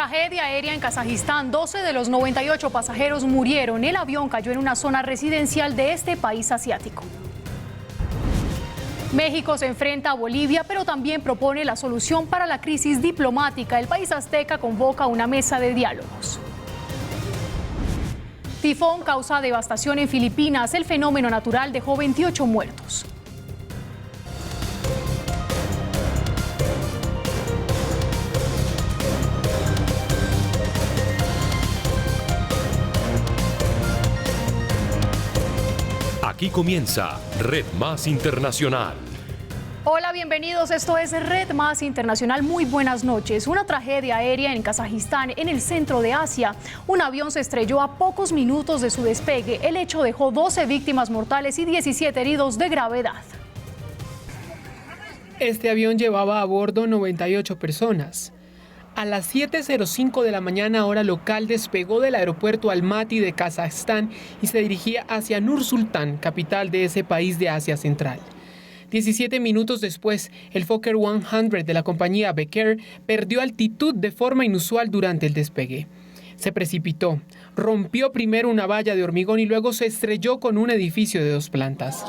Tragedia aérea en Kazajistán. 12 de los 98 pasajeros murieron. El avión cayó en una zona residencial de este país asiático. México se enfrenta a Bolivia, pero también propone la solución para la crisis diplomática. El país azteca convoca una mesa de diálogos. Tifón causa devastación en Filipinas. El fenómeno natural dejó 28 muertos. Aquí comienza Red Más Internacional. Hola, bienvenidos. Esto es Red Más Internacional. Muy buenas noches. Una tragedia aérea en Kazajistán, en el centro de Asia. Un avión se estrelló a pocos minutos de su despegue. El hecho dejó 12 víctimas mortales y 17 heridos de gravedad. Este avión llevaba a bordo 98 personas. A las 7:05 de la mañana hora local despegó del aeropuerto Almaty de Kazajstán y se dirigía hacia Nur-Sultán, capital de ese país de Asia Central. 17 minutos después, el Fokker 100 de la compañía Beech Air perdió altitud de forma inusual durante el despegue. Se precipitó, rompió primero una valla de hormigón y luego se estrelló con un edificio de 2 plantas.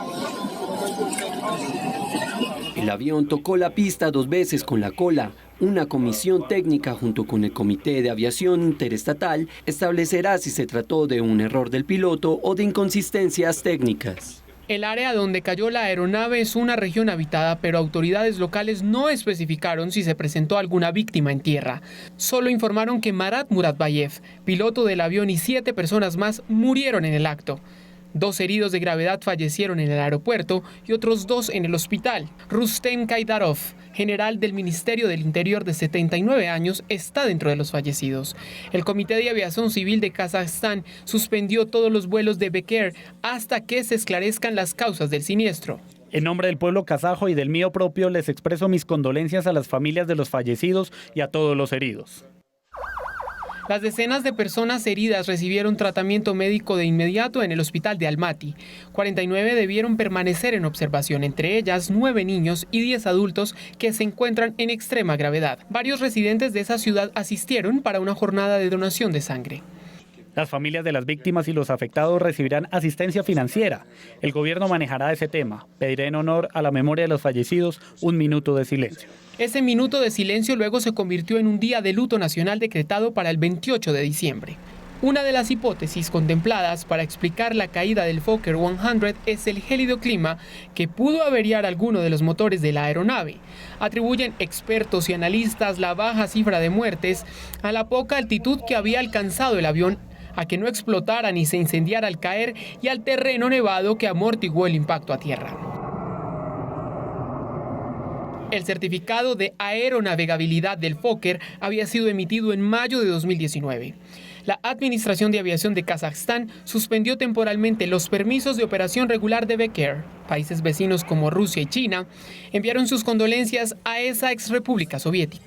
El avión tocó la pista 2 veces con la cola. Una comisión técnica junto con el Comité de Aviación Interestatal establecerá si se trató de un error del piloto o de inconsistencias técnicas. El área donde cayó la aeronave es una región habitada, pero autoridades locales no especificaron si se presentó alguna víctima en tierra. Solo informaron que Marat Muratbayev, piloto del avión, y 7 personas más murieron en el acto. 2 heridos de gravedad fallecieron en el aeropuerto y otros 2 en el hospital. Rustem Kaydarov, general del Ministerio del Interior de 79 años, está dentro de los fallecidos. El Comité de Aviación Civil de Kazajstán suspendió todos los vuelos de Beech Air hasta que se esclarezcan las causas del siniestro. En nombre del pueblo kazajo y del mío propio, les expreso mis condolencias a las familias de los fallecidos y a todos los heridos. Las decenas de personas heridas recibieron tratamiento médico de inmediato en el hospital de Almaty. 49 debieron permanecer en observación, entre ellas 9 niños y 10 adultos que se encuentran en extrema gravedad. Varios residentes de esa ciudad asistieron para una jornada de donación de sangre. Las familias de las víctimas y los afectados recibirán asistencia financiera. El gobierno manejará ese tema. Pediré en honor a la memoria de los fallecidos un minuto de silencio. Ese minuto de silencio luego se convirtió en un día de luto nacional decretado para el 28 de diciembre. Una de las hipótesis contempladas para explicar la caída del Fokker 100 es el gélido clima que pudo averiar alguno de los motores de la aeronave. Atribuyen expertos y analistas la baja cifra de muertes a la poca altitud que había alcanzado el avión, a que no explotara ni se incendiara al caer y al terreno nevado que amortiguó el impacto a tierra. El certificado de aeronavegabilidad del Fokker había sido emitido en mayo de 2019. La Administración de Aviación de Kazajstán suspendió temporalmente los permisos de operación regular de Beech Air. Países vecinos como Rusia y China enviaron sus condolencias a esa exrepública soviética.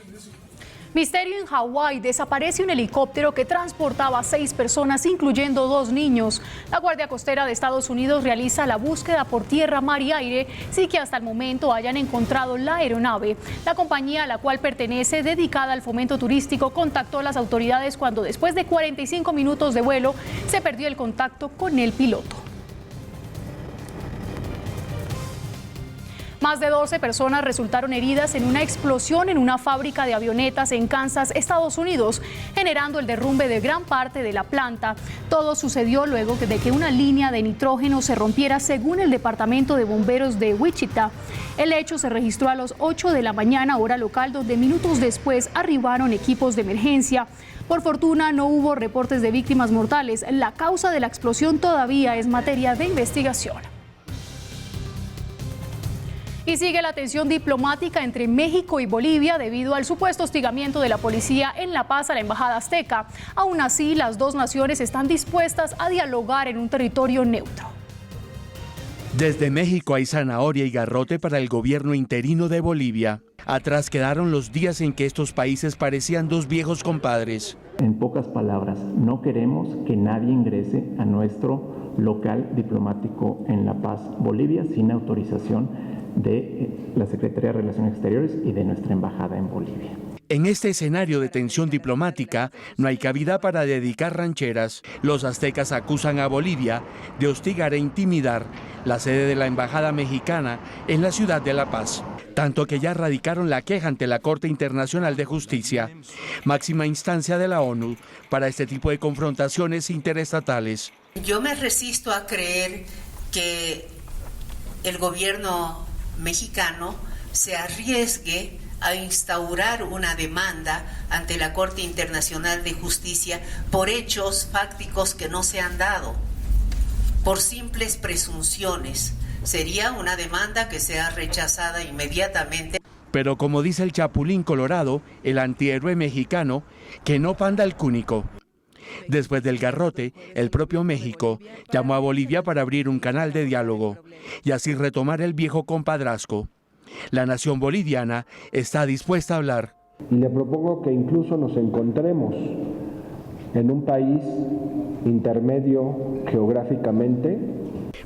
Misterio en Hawái. Desaparece un helicóptero que transportaba a 6 personas, incluyendo 2 niños. La Guardia Costera de Estados Unidos realiza la búsqueda por tierra, mar y aire, sin que hasta el momento hayan encontrado la aeronave. La compañía a la cual pertenece, dedicada al fomento turístico, contactó a las autoridades cuando, después de 45 minutos de vuelo, se perdió el contacto con el piloto. Más de 12 personas resultaron heridas en una explosión en una fábrica de avionetas en Kansas, Estados Unidos, generando el derrumbe de gran parte de la planta. Todo sucedió luego de que una línea de nitrógeno se rompiera, según el Departamento de Bomberos de Wichita. El hecho se registró a las 8 de la mañana, hora local, donde minutos después arribaron equipos de emergencia. Por fortuna, no hubo reportes de víctimas mortales. La causa de la explosión todavía es materia de investigación. Y sigue la tensión diplomática entre México y Bolivia debido al supuesto hostigamiento de la policía en La Paz a la embajada azteca. Aún así, las 2 naciones están dispuestas a dialogar en un territorio neutro. Desde México hay zanahoria y garrote para el gobierno interino de Bolivia. Atrás quedaron los días en que estos países parecían 2 viejos compadres. En pocas palabras, no queremos que nadie ingrese a nuestro local diplomático en La Paz, Bolivia, sin autorización de la Secretaría de Relaciones Exteriores y de nuestra embajada en Bolivia. En este escenario de tensión diplomática, no hay cabida para dedicar rancheras. Los aztecas acusan a Bolivia de hostigar e intimidar la sede de la Embajada Mexicana en la ciudad de La Paz. Tanto que ya radicaron la queja ante la Corte Internacional de Justicia, máxima instancia de la ONU para este tipo de confrontaciones interestatales. Yo me resisto a creer que el gobierno mexicano se arriesgue a instaurar una demanda ante la Corte Internacional de Justicia por hechos fácticos que no se han dado, por simples presunciones. Sería una demanda que sea rechazada inmediatamente. Pero como dice el Chapulín Colorado, el antihéroe mexicano, que no panda el cúnico. Después del garrote, el propio México llamó a Bolivia para abrir un canal de diálogo y así retomar el viejo compadrazgo. La nación boliviana está dispuesta a hablar. Y le propongo que incluso nos encontremos en un país intermedio geográficamente.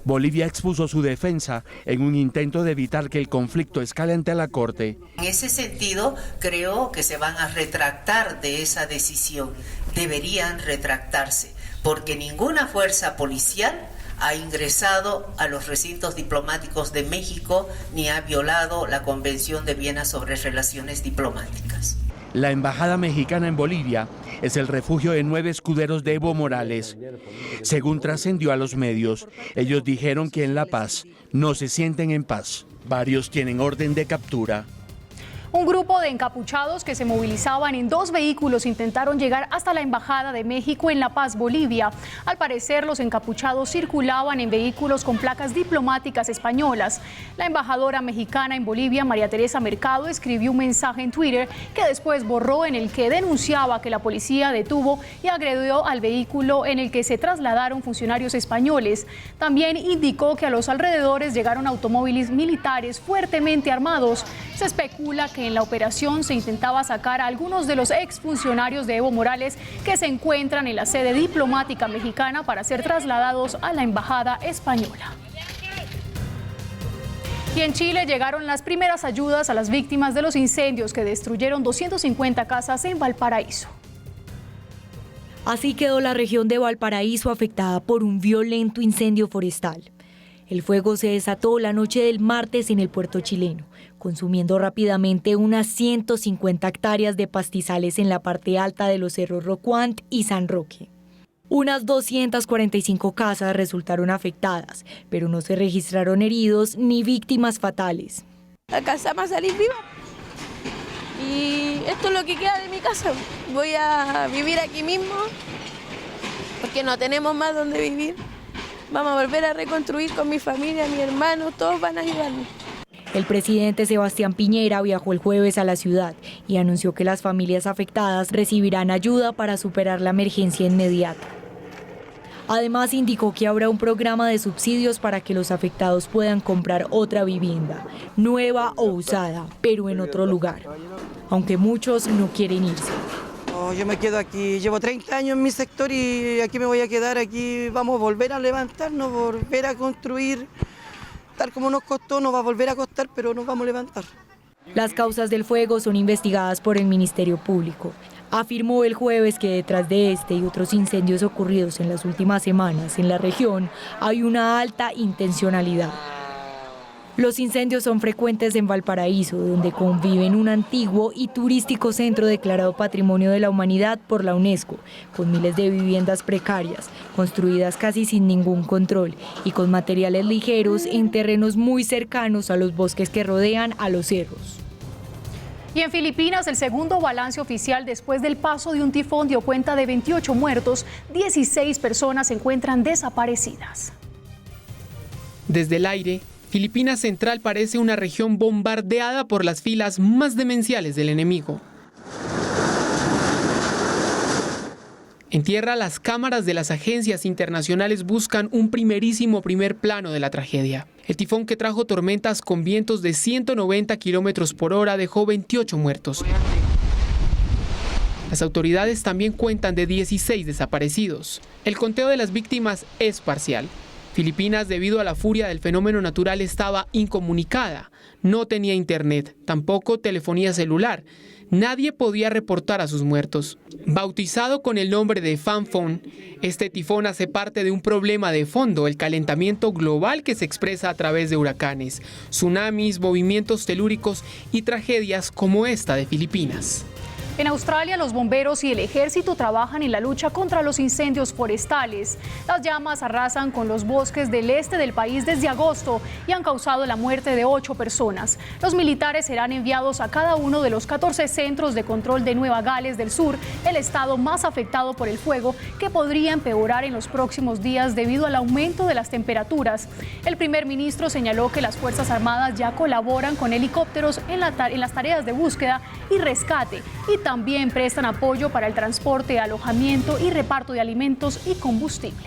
Bolivia expuso su defensa en un intento de evitar que el conflicto escale ante la Corte. En ese sentido, creo que se van a retractar de esa decisión. Deberían retractarse, porque ninguna fuerza policial ha ingresado a los recintos diplomáticos de México ni ha violado la Convención de Viena sobre Relaciones Diplomáticas. La Embajada Mexicana en Bolivia es el refugio de 9 escuderos de Evo Morales. Según trascendió a los medios, ellos dijeron que en La Paz no se sienten en paz. Varios tienen orden de captura. Un grupo de encapuchados que se movilizaban en 2 vehículos intentaron llegar hasta la Embajada de México en La Paz, Bolivia. Al parecer, los encapuchados circulaban en vehículos con placas diplomáticas españolas. La embajadora mexicana en Bolivia, María Teresa Mercado, escribió un mensaje en Twitter que después borró, en el que denunciaba que la policía detuvo y agredió al vehículo en el que se trasladaron funcionarios españoles. También indicó que a los alrededores llegaron automóviles militares fuertemente armados. Se especula que en la operación se intentaba sacar a algunos de los exfuncionarios de Evo Morales que se encuentran en la sede diplomática mexicana para ser trasladados a la embajada española. Y en Chile llegaron las primeras ayudas a las víctimas de los incendios que destruyeron 250 casas en Valparaíso. Así quedó la región de Valparaíso afectada por un violento incendio forestal. El fuego se desató la noche del martes en el puerto chileno, consumiendo rápidamente unas 150 hectáreas de pastizales en la parte alta de los cerros Rocuant y San Roque. Unas 245 casas resultaron afectadas, pero no se registraron heridos ni víctimas fatales. Alcanzamos a salir viva y esto es lo que queda de mi casa. Voy a vivir aquí mismo porque no tenemos más donde vivir. Vamos a volver a reconstruir con mi familia, mi hermano, todos van a ayudarnos. El presidente Sebastián Piñera viajó el jueves a la ciudad y anunció que las familias afectadas recibirán ayuda para superar la emergencia inmediata. Además, indicó que habrá un programa de subsidios para que los afectados puedan comprar otra vivienda, nueva o usada, pero en otro lugar, aunque muchos no quieren irse. Yo me quedo aquí, llevo 30 años en mi sector y aquí me voy a quedar, aquí vamos a volver a levantarnos, volver a construir, tal como nos costó, nos va a volver a costar, pero nos vamos a levantar. Las causas del fuego son investigadas por el Ministerio Público. Afirmó el jueves que detrás de este y otros incendios ocurridos en las últimas semanas en la región hay una alta intencionalidad. Los incendios son frecuentes en Valparaíso, donde conviven un antiguo y turístico centro declarado Patrimonio de la Humanidad por la UNESCO, con miles de viviendas precarias, construidas casi sin ningún control y con materiales ligeros en terrenos muy cercanos a los bosques que rodean a los cerros. Y en Filipinas, el segundo balance oficial después del paso de un tifón dio cuenta de 28 muertos, 16 personas se encuentran desaparecidas. Desde el aire, Filipinas Central parece una región bombardeada por las filas más demenciales del enemigo. En tierra, las cámaras de las agencias internacionales buscan un primer plano de la tragedia. El tifón, que trajo tormentas con vientos de 190 kilómetros por hora, dejó 28 muertos. Las autoridades también cuentan de 16 desaparecidos. El conteo de las víctimas es parcial. Filipinas, debido a la furia del fenómeno natural, estaba incomunicada. No tenía internet, tampoco telefonía celular, nadie podía reportar a sus muertos. Bautizado con el nombre de Phanphone, este tifón hace parte de un problema de fondo, el calentamiento global que se expresa a través de huracanes, tsunamis, movimientos telúricos y tragedias como esta de Filipinas. En Australia, los bomberos y el ejército trabajan en la lucha contra los incendios forestales. Las llamas arrasan con los bosques del este del país desde agosto y han causado la muerte de 8 personas. Los militares serán enviados a cada uno de los 14 centros de control de Nueva Gales del Sur, el estado más afectado por el fuego, que podría empeorar en los próximos días debido al aumento de las temperaturas. El primer ministro señaló que las Fuerzas Armadas ya colaboran con helicópteros en las tareas de búsqueda y rescate y también prestan apoyo para el transporte, alojamiento y reparto de alimentos y combustible.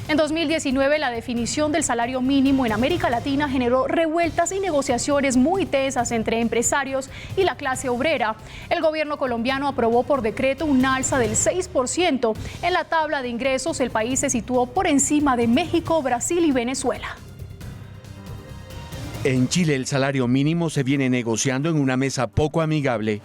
En 2019, la definición del salario mínimo en América Latina generó revueltas y negociaciones muy tensas entre empresarios y la clase obrera. El gobierno colombiano aprobó por decreto un alza del 6%. En la tabla de ingresos, el país se situó por encima de México, Brasil y Venezuela. En Chile, el salario mínimo se viene negociando en una mesa poco amigable.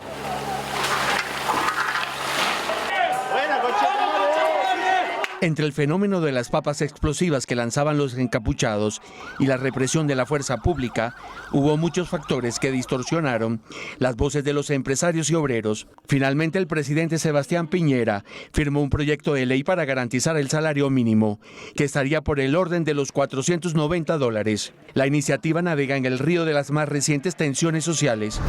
Entre el fenómeno de las papas explosivas que lanzaban los encapuchados y la represión de la fuerza pública, hubo muchos factores que distorsionaron las voces de los empresarios y obreros. Finalmente, el presidente Sebastián Piñera firmó un proyecto de ley para garantizar el salario mínimo, que estaría por el orden de los $490. La iniciativa navega en el río de las más recientes tensiones sociales.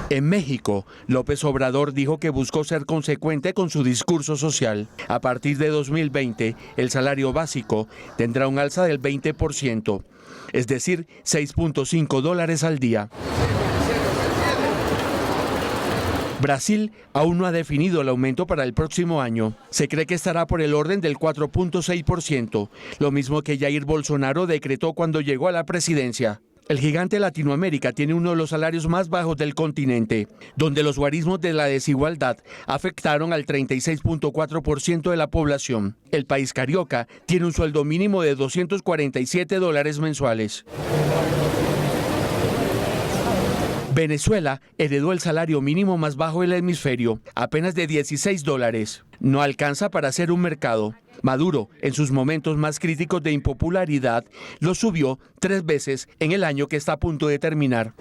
En México, López Obrador dijo que buscó ser consecuente con su discurso social. A partir de 2020, el salario básico tendrá un alza del 20%, es decir, $6.5 al día. Brasil aún no ha definido el aumento para el próximo año. Se cree que estará por el orden del 4.6%, lo mismo que Jair Bolsonaro decretó cuando llegó a la presidencia. El gigante de Latinoamérica tiene uno de los salarios más bajos del continente, donde los guarismos de la desigualdad afectaron al 36.4% de la población. El país carioca tiene un sueldo mínimo de $247 mensuales. Venezuela heredó el salario mínimo más bajo del hemisferio, apenas de $16. No alcanza para ser un mercado. Maduro, en sus momentos más críticos de impopularidad, lo subió 3 veces en el año que está a punto de terminar.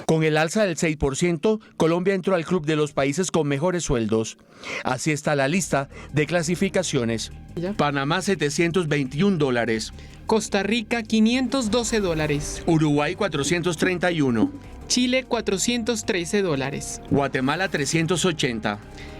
Con el alza del 6%, Colombia entró al club de los países con mejores sueldos. Así está la lista de clasificaciones. Panamá, $721. Costa Rica, $512. Uruguay, $431. Chile, $413. Guatemala, $380.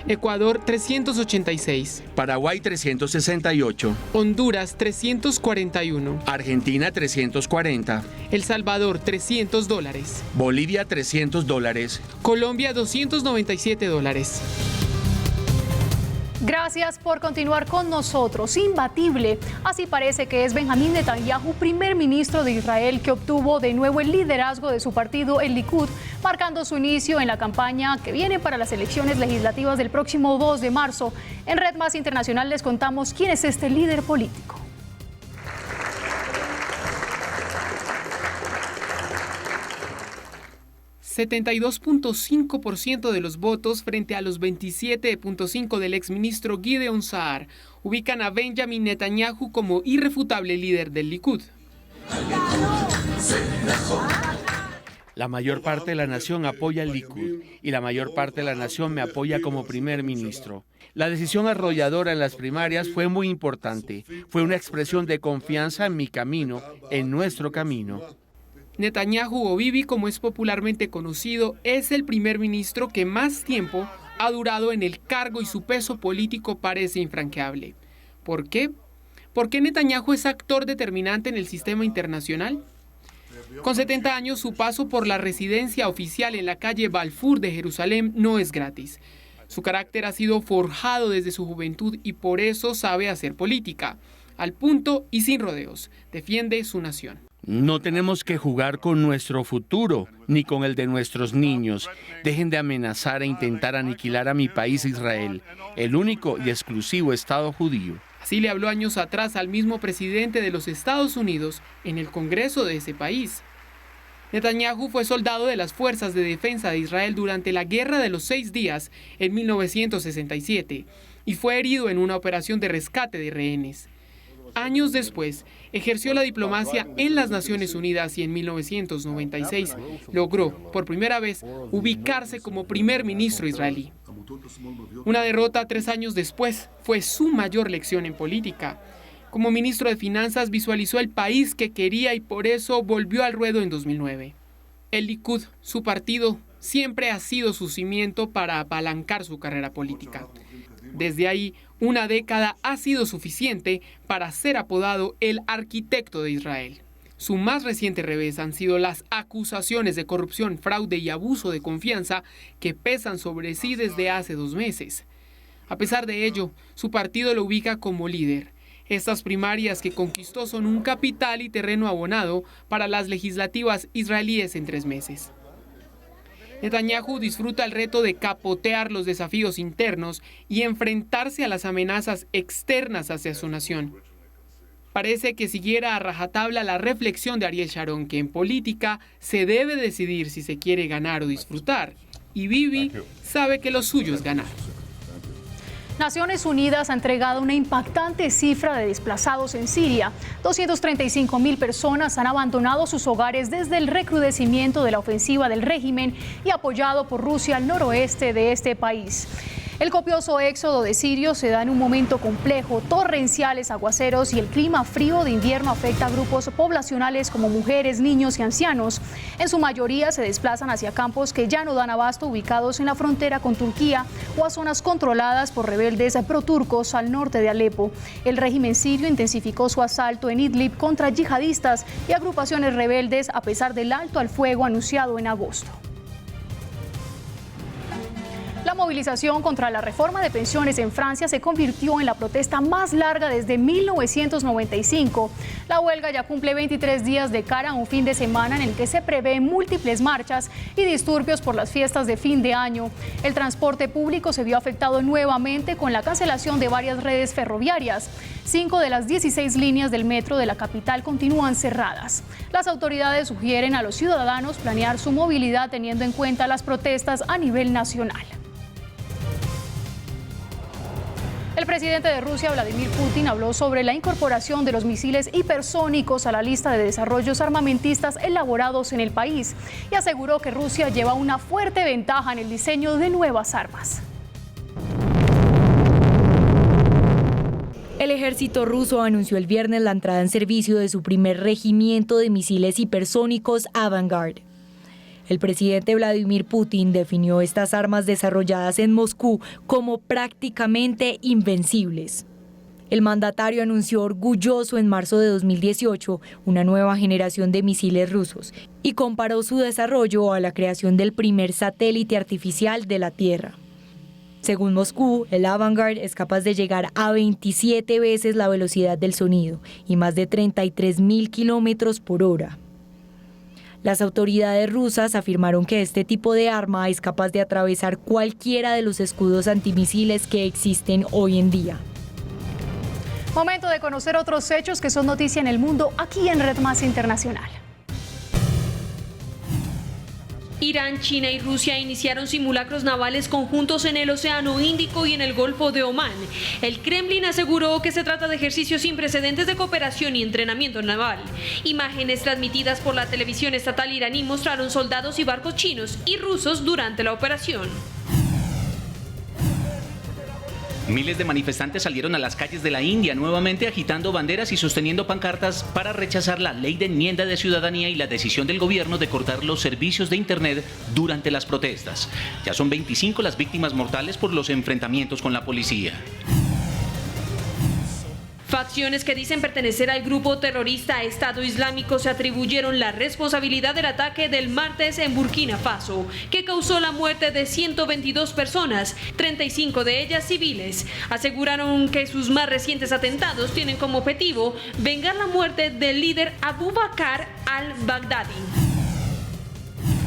Ecuador, $386. Paraguay, $368. Honduras, $341. Argentina, $340. El Salvador, $300. Bolivia, $300. Colombia, $297. Gracias por continuar con nosotros. Imbatible. Así parece que es Benjamín Netanyahu, primer ministro de Israel, que obtuvo de nuevo el liderazgo de su partido, el Likud, marcando su inicio en la campaña que viene para las elecciones legislativas del próximo 2 de marzo. En Red Más Internacional les contamos quién es este líder político. ...72.5% de los votos frente a los 27.5% del exministro Gideon Saar... ubican a Benjamin Netanyahu como irrefutable líder del Likud. La mayor parte de la nación apoya al Likud y la mayor parte de la nación me apoya como primer ministro. La decisión arrolladora en las primarias fue muy importante. Fue una expresión de confianza en mi camino, en nuestro camino. Netanyahu, o Bibi como es popularmente conocido, es el primer ministro que más tiempo ha durado en el cargo y su peso político parece infranqueable. ¿Por qué? ¿Por qué Netanyahu es actor determinante en el sistema internacional? Con 70 años, su paso por la residencia oficial en la calle Balfour de Jerusalén no es gratis. Su carácter ha sido forjado desde su juventud y por eso sabe hacer política. Al punto y sin rodeos, defiende su nación. No tenemos que jugar con nuestro futuro, ni con el de nuestros niños. Dejen de amenazar e intentar aniquilar a mi país Israel, el único y exclusivo Estado judío. Así le habló años atrás al mismo presidente de los Estados Unidos en el Congreso de ese país. Netanyahu fue soldado de las Fuerzas de Defensa de Israel durante la Guerra de los 6 Días en 1967 y fue herido en una operación de rescate de rehenes. Años después, ejerció la diplomacia en las Naciones Unidas y en 1996 logró, por primera vez, ubicarse como primer ministro israelí. Una derrota 3 años después fue su mayor lección en política. Como ministro de Finanzas visualizó el país que quería y por eso volvió al ruedo en 2009. El Likud, su partido, siempre ha sido su cimiento para apalancar su carrera política. Desde ahí, una década ha sido suficiente para ser apodado el arquitecto de Israel. Su más reciente revés han sido las acusaciones de corrupción, fraude y abuso de confianza que pesan sobre sí desde hace 2 meses. A pesar de ello, su partido lo ubica como líder. Estas primarias que conquistó son un capital y terreno abonado para las legislativas israelíes en 3 meses. Netanyahu disfruta el reto de capotear los desafíos internos y enfrentarse a las amenazas externas hacia su nación. Parece que siguiera a rajatabla la reflexión de Ariel Sharon, que en política se debe decidir si se quiere ganar o disfrutar, y Bibi sabe que lo suyo es ganar. Naciones Unidas ha entregado una impactante cifra de desplazados en Siria. 235.000 personas han abandonado sus hogares desde el recrudecimiento de la ofensiva del régimen y apoyado por Rusia al noroeste de este país. El copioso éxodo de sirios se da en un momento complejo. Torrenciales aguaceros y el clima frío de invierno afecta a grupos poblacionales como mujeres, niños y ancianos. En su mayoría se desplazan hacia campos que ya no dan abasto, ubicados en la frontera con Turquía o a zonas controladas por rebeldes proturcos al norte de Alepo. El régimen sirio intensificó su asalto en Idlib contra yihadistas y agrupaciones rebeldes a pesar del alto al fuego anunciado en agosto. La movilización contra la reforma de pensiones en Francia se convirtió en la protesta más larga desde 1995. La huelga ya cumple 23 días de cara a un fin de semana en el que se prevén múltiples marchas y disturbios por las fiestas de fin de año. El transporte público se vio afectado nuevamente con la cancelación de varias redes ferroviarias. 5 de las 16 líneas del metro de la capital continúan cerradas. Las autoridades sugieren a los ciudadanos planear su movilidad teniendo en cuenta las protestas a nivel nacional. El presidente de Rusia, Vladimir Putin, habló sobre la incorporación de los misiles hipersónicos a la lista de desarrollos armamentistas elaborados en el país y aseguró que Rusia lleva una fuerte ventaja en el diseño de nuevas armas. El ejército ruso anunció el viernes la entrada en servicio de su primer regimiento de misiles hipersónicos Avangard. El presidente Vladimir Putin definió estas armas desarrolladas en Moscú como prácticamente invencibles. El mandatario anunció orgulloso en marzo de 2018 una nueva generación de misiles rusos y comparó su desarrollo a la creación del primer satélite artificial de la Tierra. Según Moscú, el Avangard es capaz de llegar a 27 veces la velocidad del sonido y más de 33.000 kilómetros por hora. Las autoridades rusas afirmaron que este tipo de arma es capaz de atravesar cualquiera de los escudos antimisiles que existen hoy en día. Momento de conocer otros hechos que son noticia en el mundo aquí en Red Más Internacional. Irán, China y Rusia iniciaron simulacros navales conjuntos en el Océano Índico y en el Golfo de Omán. El Kremlin aseguró que se trata de ejercicios sin precedentes de cooperación y entrenamiento naval. Imágenes transmitidas por la televisión estatal iraní mostraron soldados y barcos chinos y rusos durante la operación. Miles de manifestantes salieron a las calles de la India nuevamente agitando banderas y sosteniendo pancartas para rechazar la ley de enmienda de ciudadanía y la decisión del gobierno de cortar los servicios de internet durante las protestas. Ya son 25 las víctimas mortales por los enfrentamientos con la policía. Facciones que dicen pertenecer al grupo terrorista Estado Islámico se atribuyeron la responsabilidad del ataque del martes en Burkina Faso, que causó la muerte de 122 personas, 35 de ellas civiles. Aseguraron que sus más recientes atentados tienen como objetivo vengar la muerte del líder Abu Bakr al-Baghdadi.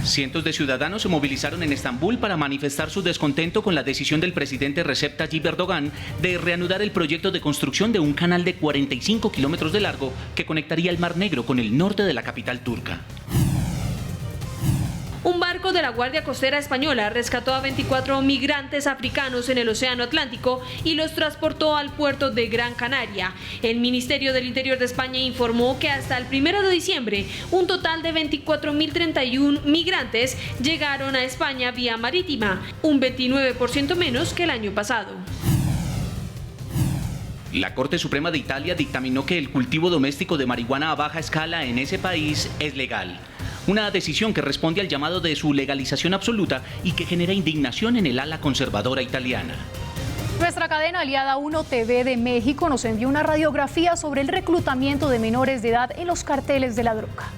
Cientos de ciudadanos se movilizaron en Estambul para manifestar su descontento con la decisión del presidente Recep Tayyip Erdogan de reanudar el proyecto de construcción de un canal de 45 kilómetros de largo que conectaría el Mar Negro con el norte de la capital turca. Un barco de la Guardia Costera Española rescató a 24 migrantes africanos en el Océano Atlántico y los transportó al puerto de Gran Canaria. El Ministerio del Interior de España informó que hasta el 1 de diciembre un total de 24.031 migrantes llegaron a España vía marítima, un 29% menos que el año pasado. La Corte Suprema de Italia dictaminó que el cultivo doméstico de marihuana a baja escala en ese país es legal. Una decisión que responde al llamado de su legalización absoluta y que genera indignación en el ala conservadora italiana. Nuestra cadena aliada 1 TV de México nos envió una radiografía sobre el reclutamiento de menores de edad en los carteles de la droga.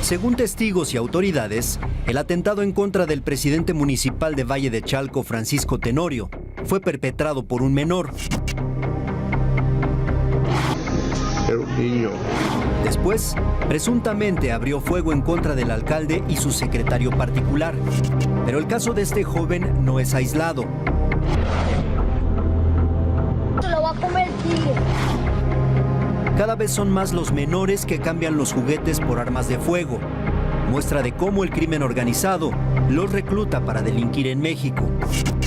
Según testigos y autoridades, el atentado en contra del presidente municipal de Valle de Chalco, Francisco Tenorio, fue perpetrado por un menor. Era un niño. Después, presuntamente abrió fuego en contra del alcalde y su secretario particular. Pero el caso de este joven no es aislado. Se lo va a comer el tigre. Cada vez son más los menores que cambian los juguetes por armas de fuego. Muestra de cómo el crimen organizado los recluta para delinquir en México.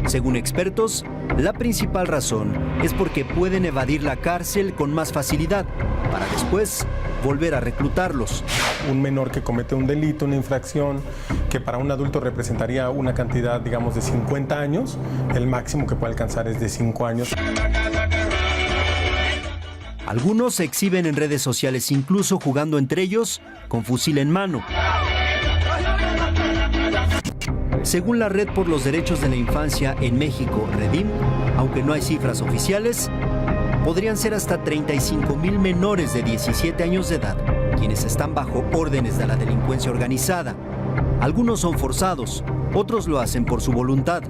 Según expertos, la principal razón es porque pueden evadir la cárcel con más facilidad, para después volver a reclutarlos. Un menor que comete un delito, una infracción, que para un adulto representaría una cantidad, digamos, de 50 años, el máximo que puede alcanzar es de 5 años. Algunos se exhiben en redes sociales incluso jugando entre ellos con fusil en mano. Según la Red por los Derechos de la Infancia en México, Redim, aunque no hay cifras oficiales, podrían ser hasta 35,000 menores de 17 años de edad, quienes están bajo órdenes de la delincuencia organizada. Algunos son forzados, otros lo hacen por su voluntad.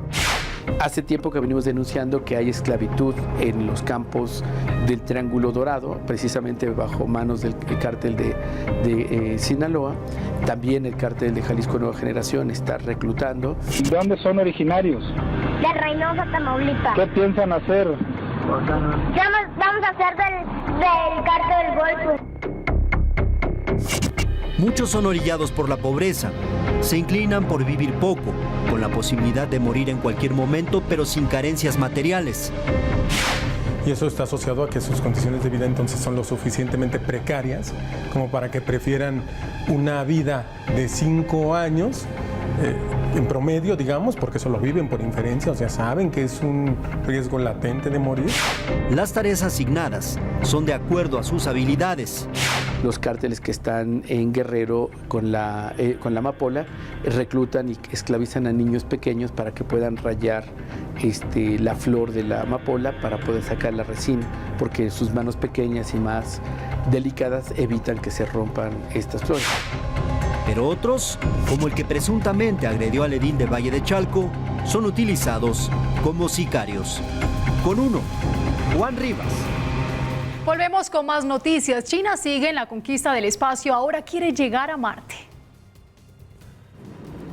Hace tiempo que venimos denunciando que hay esclavitud en los campos del Triángulo Dorado, precisamente bajo manos del cártel de Sinaloa. También el cártel de Jalisco Nueva Generación está reclutando. ¿De dónde son originarios? De Reynosa, Tamaulipas. ¿Qué piensan hacer? Vamos a hacer del cártel del Golfo. Muchos son orillados por la pobreza. Se inclinan por vivir poco, con la posibilidad de morir en cualquier momento, pero sin carencias materiales. Y eso está asociado a que sus condiciones de vida entonces son lo suficientemente precarias como para que prefieran una vida de 5 años en promedio, digamos, porque eso lo viven por inferencia, o sea, saben que es un riesgo latente de morir. Las tareas asignadas son de acuerdo a sus habilidades. Los cárteles que están en Guerrero con la amapola reclutan y esclavizan a niños pequeños para que puedan rayar la flor de la amapola para poder sacar la resina, porque sus manos pequeñas y más delicadas evitan que se rompan estas flores. Pero otros, como el que presuntamente agredió al edil de Valle de Chalco, son utilizados como sicarios. Con uno, Juan Rivas. Volvemos con más noticias. China sigue en la conquista del espacio, ahora quiere llegar a Marte.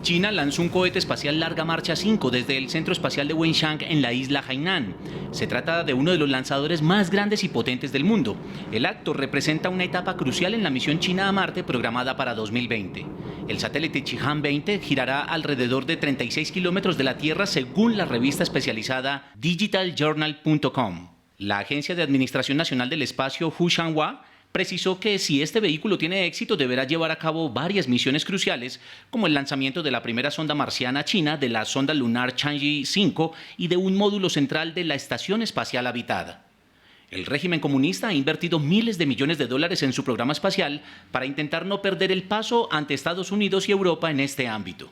China lanzó un cohete espacial Larga Marcha 5 desde el Centro Espacial de Wenchang en la isla Hainan. Se trata de uno de los lanzadores más grandes y potentes del mundo. El acto representa una etapa crucial en la misión china a Marte programada para 2020. El satélite Xi'an 20 girará alrededor de 36 kilómetros de la Tierra según la revista especializada digitaljournal.com. La Agencia de Administración Nacional del Espacio, Hu-Shanhua, precisó que si este vehículo tiene éxito deberá llevar a cabo varias misiones cruciales, como el lanzamiento de la primera sonda marciana china, de la sonda lunar Chang'e 5 y de un módulo central de la Estación Espacial Habitada. El régimen comunista ha invertido miles de millones de dólares en su programa espacial para intentar no perder el paso ante Estados Unidos y Europa en este ámbito.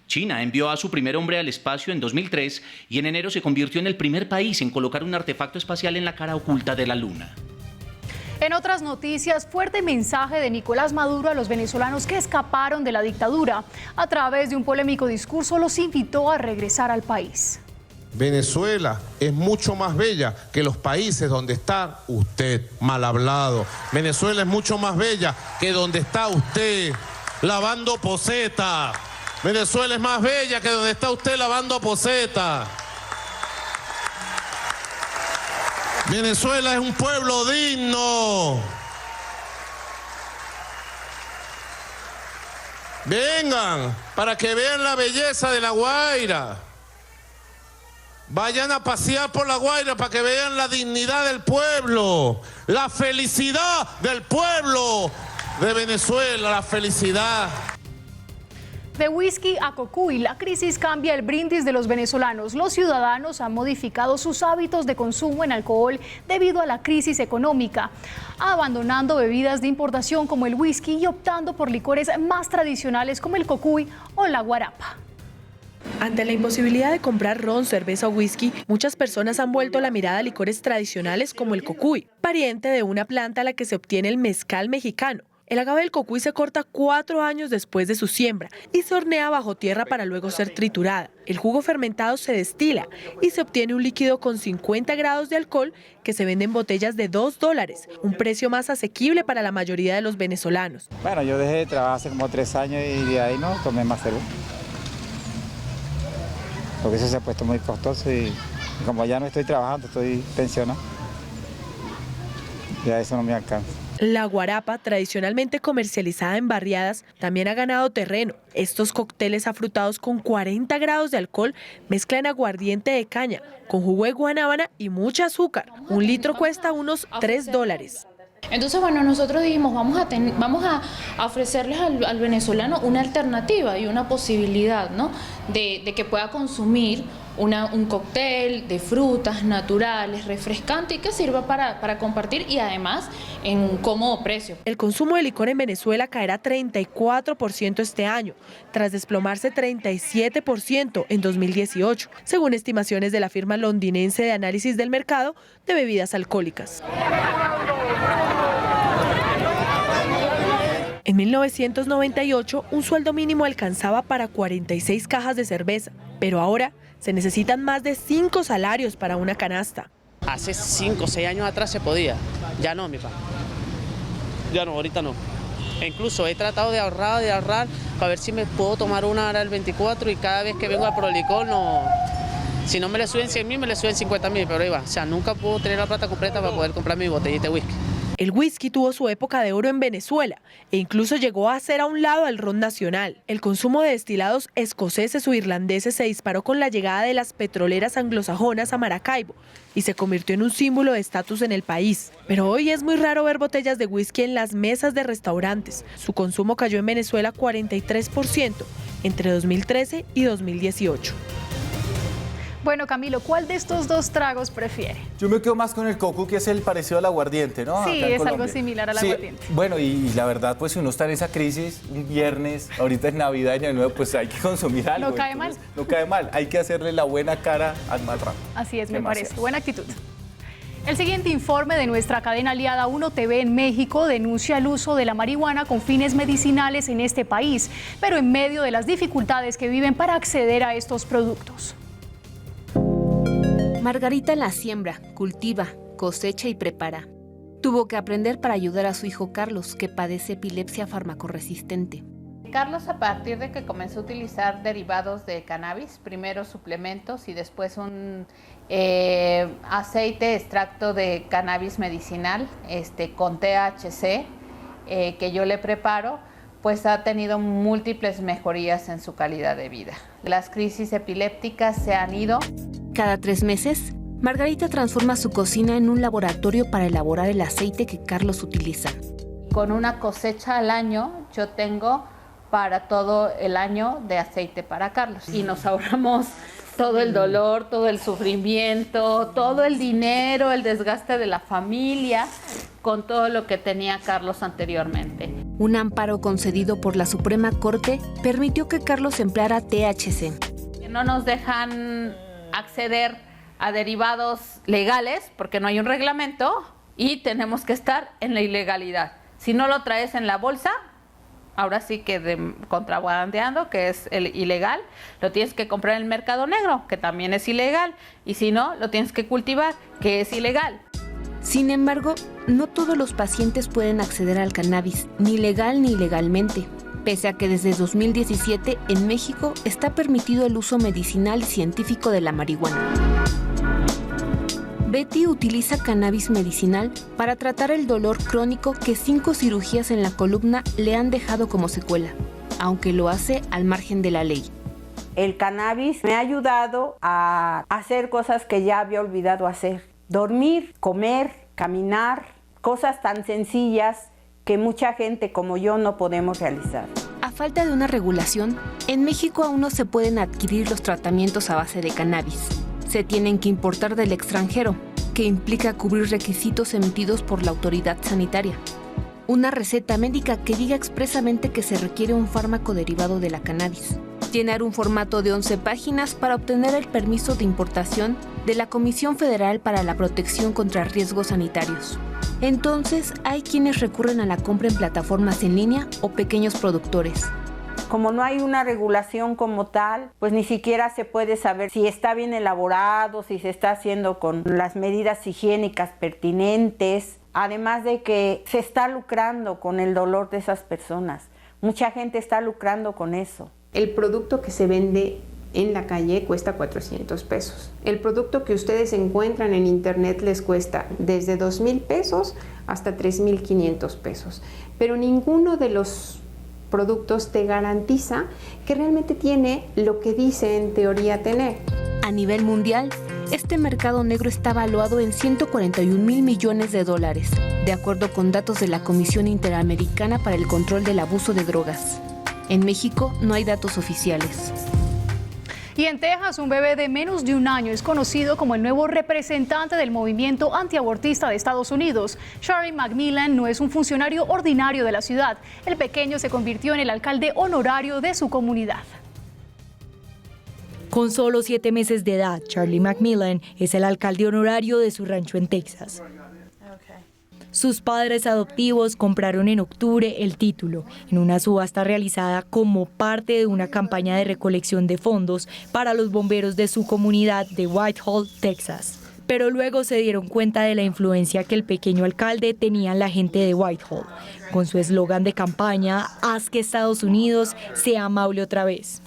China envió a su primer hombre al espacio en 2003 y en enero se convirtió en el primer país en colocar un artefacto espacial en la cara oculta de la Luna. En otras noticias, fuerte mensaje de Nicolás Maduro a los venezolanos que escaparon de la dictadura. A través de un polémico discurso los invitó a regresar al país. Venezuela es mucho más bella que los países donde está usted, mal hablado. Venezuela es mucho más bella que donde está usted. lavando poseta. Venezuela es más bella que donde está usted lavando poseta. Venezuela es un pueblo digno. Vengan para que vean la belleza de La Guaira. Vayan a pasear por La Guaira para que vean la dignidad del pueblo, la felicidad del pueblo de Venezuela, la felicidad. De whisky a cocuy, la crisis cambia el brindis de los venezolanos. Los ciudadanos han modificado sus hábitos de consumo en alcohol debido a la crisis económica, abandonando bebidas de importación como el whisky y optando por licores más tradicionales como el cocuy o la guarapa. Ante la imposibilidad de comprar ron, cerveza o whisky, muchas personas han vuelto la mirada a licores tradicionales como el cocuy, pariente de una planta a la que se obtiene el mezcal mexicano. El agave del cocuy se corta 4 años después de su siembra y se hornea bajo tierra para luego ser triturada. El jugo fermentado se destila y se obtiene un líquido con 50 grados de alcohol que se vende en botellas de $2, un precio más asequible para la mayoría de los venezolanos. Bueno, yo dejé de trabajar hace como 3 años y de ahí no tomé más cerveza. Porque eso se ha puesto muy costoso y como ya no estoy trabajando, estoy pensionado, ya eso no me alcanza. La guarapa, tradicionalmente comercializada en barriadas, también ha ganado terreno. Estos cócteles afrutados con 40 grados de alcohol mezclan aguardiente de caña con jugo de guanábana y mucha azúcar. Un litro cuesta unos $3. Entonces, bueno, nosotros dijimos, vamos a ofrecerles al venezolano una alternativa y una posibilidad, ¿no? de que pueda consumir un cóctel de frutas naturales, refrescante y que sirva para compartir y además en un cómodo precio. El consumo de licor en Venezuela caerá 34% este año, tras desplomarse 37% en 2018, según estimaciones de la firma londinense de análisis del mercado de bebidas alcohólicas. En 1998, un sueldo mínimo alcanzaba para 46 cajas de cerveza, pero ahora se necesitan más de 5 salarios para una canasta. Hace 5 o 6 años atrás se podía, ya no, mi papá. Ya no, ahorita no. E incluso he tratado de ahorrar para ver si me puedo tomar una hora el 24 y cada vez que vengo al Prolicol, si no me le suben 100.000, me le suben 50.000, pero ahí va. O sea, nunca puedo tener la plata completa para poder comprar mi botellita de whisky. El whisky tuvo su época de oro en Venezuela e incluso llegó a hacer a un lado al ron nacional. El consumo de destilados escoceses o irlandeses se disparó con la llegada de las petroleras anglosajonas a Maracaibo y se convirtió en un símbolo de estatus en el país. Pero hoy es muy raro ver botellas de whisky en las mesas de restaurantes. Su consumo cayó en Venezuela 43% entre 2013 y 2018. Bueno, Camilo, ¿cuál de estos dos tragos prefiere? Yo me quedo más con el coco, que es el parecido al aguardiente, ¿no? Sí, es algo similar al aguardiente. Bueno, y la verdad, pues si uno está en esa crisis, un viernes, ahorita es Navidad y Año Nuevo, pues hay que consumir algo. No cae mal. No cae mal, hay que hacerle la buena cara al mal rato. Así es, me parece. Buena actitud. El siguiente informe de nuestra cadena aliada 1TV en México denuncia el uso de la marihuana con fines medicinales en este país, pero en medio de las dificultades que viven para acceder a estos productos. Margarita la siembra, cultiva, cosecha y prepara. Tuvo que aprender para ayudar a su hijo Carlos, que padece epilepsia farmacoresistente. Carlos, a partir de que comenzó a utilizar derivados de cannabis, primero suplementos y después un aceite extracto de cannabis medicinal con THC que yo le preparo, pues ha tenido múltiples mejorías en su calidad de vida. Las crisis epilépticas se han ido. Cada 3 meses, Margarita transforma su cocina en un laboratorio para elaborar el aceite que Carlos utiliza. Con una cosecha al año, yo tengo para todo el año de aceite para Carlos. Y nos ahorramos todo el dolor, todo el sufrimiento, todo el dinero, el desgaste de la familia, con todo lo que tenía Carlos anteriormente. Un amparo concedido por la Suprema Corte permitió que Carlos empleara THC. No nos dejan acceder a derivados legales porque no hay un reglamento y tenemos que estar en la ilegalidad. Si no lo traes en la bolsa, ahora sí que contrabandeando, que es el ilegal, lo tienes que comprar en el mercado negro, que también es ilegal, y si no, lo tienes que cultivar, que es ilegal. Sin embargo, no todos los pacientes pueden acceder al cannabis, ni legal ni ilegalmente. pese a que desde 2017 en México está permitido el uso medicinal y científico de la marihuana. Betty utiliza cannabis medicinal para tratar el dolor crónico que 5 cirugías en la columna le han dejado como secuela, aunque lo hace al margen de la ley. El cannabis me ha ayudado a hacer cosas que ya había olvidado hacer. Dormir, comer, caminar, cosas tan sencillas que mucha gente como yo no podemos realizar. A falta de una regulación, en México aún no se pueden adquirir los tratamientos a base de cannabis. Se tienen que importar del extranjero, que implica cubrir requisitos emitidos por la autoridad sanitaria. Una receta médica que diga expresamente que se requiere un fármaco derivado de la cannabis. Llenar un formato de 11 páginas para obtener el permiso de importación de la Comisión Federal para la Protección contra Riesgos Sanitarios. Entonces, hay quienes recurren a la compra en plataformas en línea o pequeños productores. Como no hay una regulación como tal, pues ni siquiera se puede saber si está bien elaborado, si se está haciendo con las medidas higiénicas pertinentes, además de que se está lucrando con el dolor de esas personas. Mucha gente está lucrando con eso. El producto que se vende en la calle cuesta 400 pesos. El producto que ustedes encuentran en internet les cuesta desde 2,000 pesos hasta 3,500 pesos. Pero ninguno de los productos te garantiza que realmente tiene lo que dice en teoría tener. A nivel mundial, este mercado negro está valuado en $141 mil millones, de acuerdo con datos de la Comisión Interamericana para el Control del Abuso de Drogas. En México no hay datos oficiales. Y en Texas, un bebé de menos de un año es conocido como el nuevo representante del movimiento antiabortista de Estados Unidos. Shari McMillan no es un funcionario ordinario de la ciudad. El pequeño se convirtió en el alcalde honorario de su comunidad. Con solo 7 meses de edad, Charlie McMillan es el alcalde honorario de su rancho en Texas. Sus padres adoptivos compraron en octubre el título en una subasta realizada como parte de una campaña de recolección de fondos para los bomberos de su comunidad de Whitehall, Texas. Pero luego se dieron cuenta de la influencia que el pequeño alcalde tenía en la gente de Whitehall, con su eslogan de campaña, haz que Estados Unidos sea amable otra vez.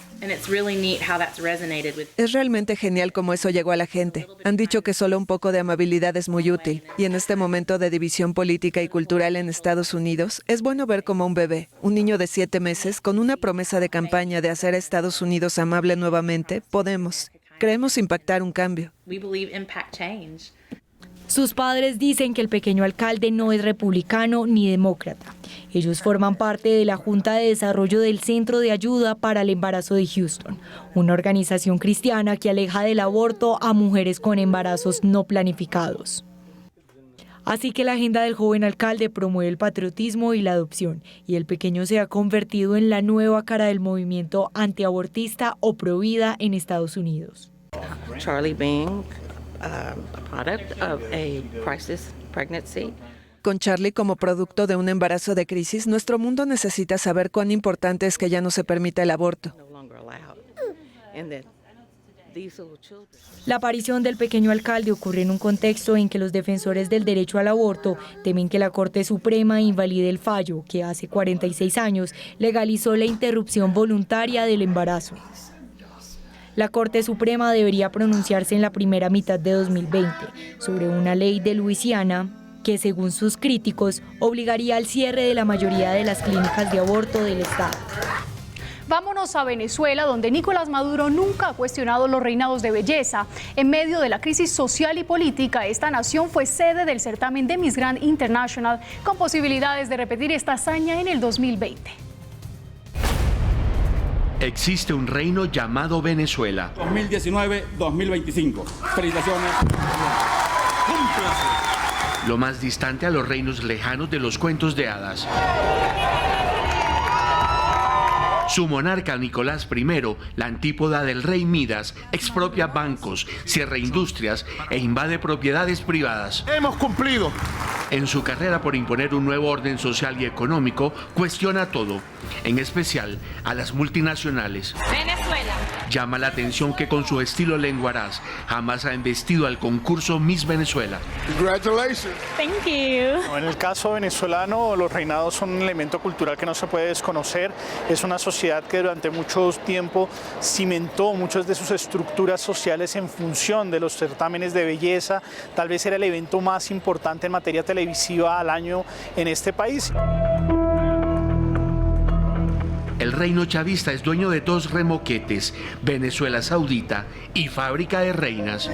Es realmente genial cómo eso llegó a la gente. Han dicho que solo un poco de amabilidad es muy útil. Y en este momento de división política y cultural en Estados Unidos, es bueno ver cómo un bebé, un niño de 7 meses, con una promesa de campaña de hacer a Estados Unidos amable nuevamente, creemos impactar un cambio. Sus padres dicen que el pequeño alcalde no es republicano ni demócrata. Ellos forman parte de la Junta de Desarrollo del Centro de Ayuda para el Embarazo de Houston, una organización cristiana que aleja del aborto a mujeres con embarazos no planificados. Así que la agenda del joven alcalde promueve el patriotismo y la adopción, y el pequeño se ha convertido en la nueva cara del movimiento antiabortista o provida en Estados Unidos. Charlie being a product of a crisis pregnancy. Con Charlie como producto de un embarazo de crisis, nuestro mundo necesita saber cuán importante es que ya no se permita el aborto. La aparición del pequeño alcalde ocurre en un contexto en que los defensores del derecho al aborto temen que la Corte Suprema invalide el fallo que hace 46 años legalizó la interrupción voluntaria del embarazo. La Corte Suprema debería pronunciarse en la primera mitad de 2020 sobre una ley de Luisiana que, según sus críticos, obligaría al cierre de la mayoría de las clínicas de aborto del estado. Vámonos a Venezuela, donde Nicolás Maduro nunca ha cuestionado los reinados de belleza. En medio de la crisis social y política, esta nación fue sede del certamen de Miss Grand International, con posibilidades de repetir esta hazaña en el 2020. Existe un reino llamado Venezuela. 2019-2025. Felicitaciones. Lo más distante a los reinos lejanos de los cuentos de hadas. Su monarca Nicolás I, la antípoda del rey Midas, expropia bancos, cierra industrias e invade propiedades privadas. ¡Hemos cumplido! En su carrera por imponer un nuevo orden social y económico, cuestiona todo, en especial a las multinacionales. Venezuela, Llama la atención que con su estilo lenguaraz jamás ha embestido al concurso Miss Venezuela. Congratulations. Thank you. En el caso venezolano, los reinados son un elemento cultural que no se puede desconocer. Es una sociedad que durante mucho tiempo cimentó muchas de sus estructuras sociales en función de los certámenes de belleza. Tal vez era el evento más importante en materia televisiva al año en este país. El reino chavista es dueño de 2 remoquetes, Venezuela Saudita y Fábrica de Reinas.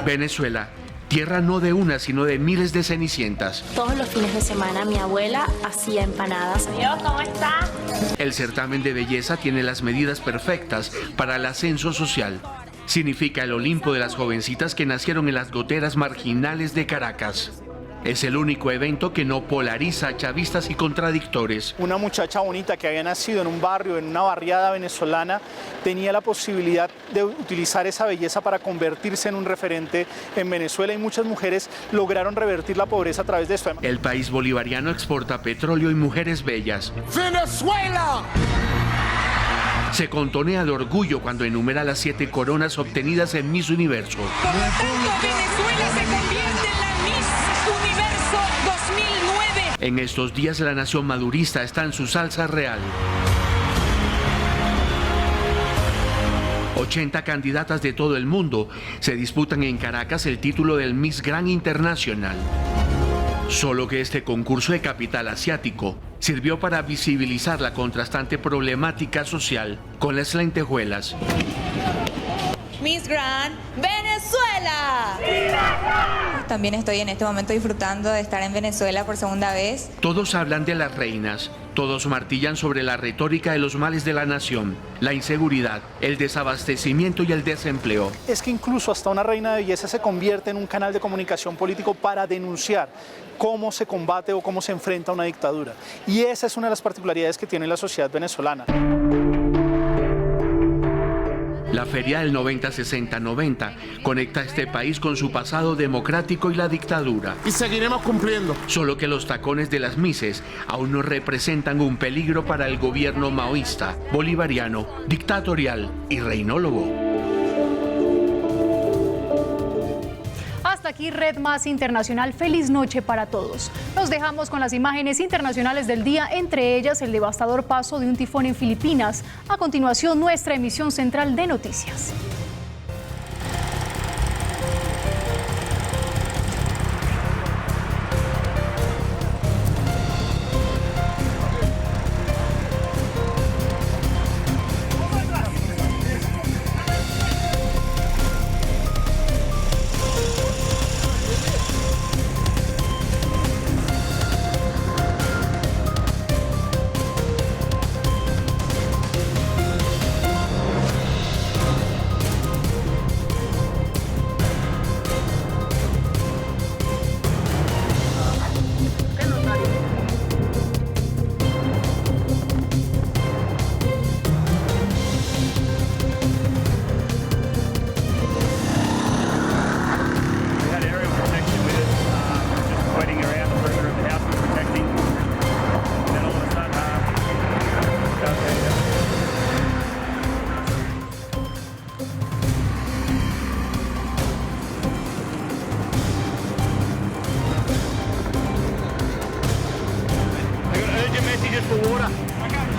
Venezuela, tierra no de una, sino de miles de cenicientas. Todos los fines de semana mi abuela hacía empanadas. Dios, ¿cómo está? El certamen de belleza tiene las medidas perfectas para el ascenso social. Significa el Olimpo de las jovencitas que nacieron en las goteras marginales de Caracas. Es el único evento que no polariza a chavistas y contradictores. Una muchacha bonita que había nacido en un barrio, en una barriada venezolana, tenía la posibilidad de utilizar esa belleza para convertirse en un referente en Venezuela y muchas mujeres lograron revertir la pobreza a través de esto. El país bolivariano exporta petróleo y mujeres bellas. ¡Venezuela! Se contonea de orgullo cuando enumera las 7 coronas obtenidas en Miss Universo. Por lo tanto, Venezuela se convierte en la Miss Universo 2009. En estos días la nación madurista está en su salsa real. 80 candidatas de todo el mundo se disputan en Caracas el título del Miss Grand Internacional. Solo que este concurso de capital asiático sirvió para visibilizar la contrastante problemática social con las lentejuelas. Miss Grand Venezuela. También estoy en este momento disfrutando de estar en Venezuela por segunda vez. Todos hablan de las reinas, todos martillan sobre la retórica de los males de la nación, la inseguridad, el desabastecimiento y el desempleo. Es que incluso hasta una reina de belleza se convierte en un canal de comunicación político para denunciar cómo se combate o cómo se enfrenta una dictadura. Y esa es una de las particularidades que tiene la sociedad venezolana. La feria del 90-60-90 conecta a este país con su pasado democrático y la dictadura. Y seguiremos cumpliendo. Solo que los tacones de las Misses aún no representan un peligro para el gobierno maoísta, bolivariano, dictatorial y reinólogo. Hasta aquí Red Más Internacional. Feliz noche para todos. Nos dejamos con las imágenes internacionales del día, entre ellas el devastador paso de un tifón en Filipinas. A continuación, nuestra emisión central de noticias. For water.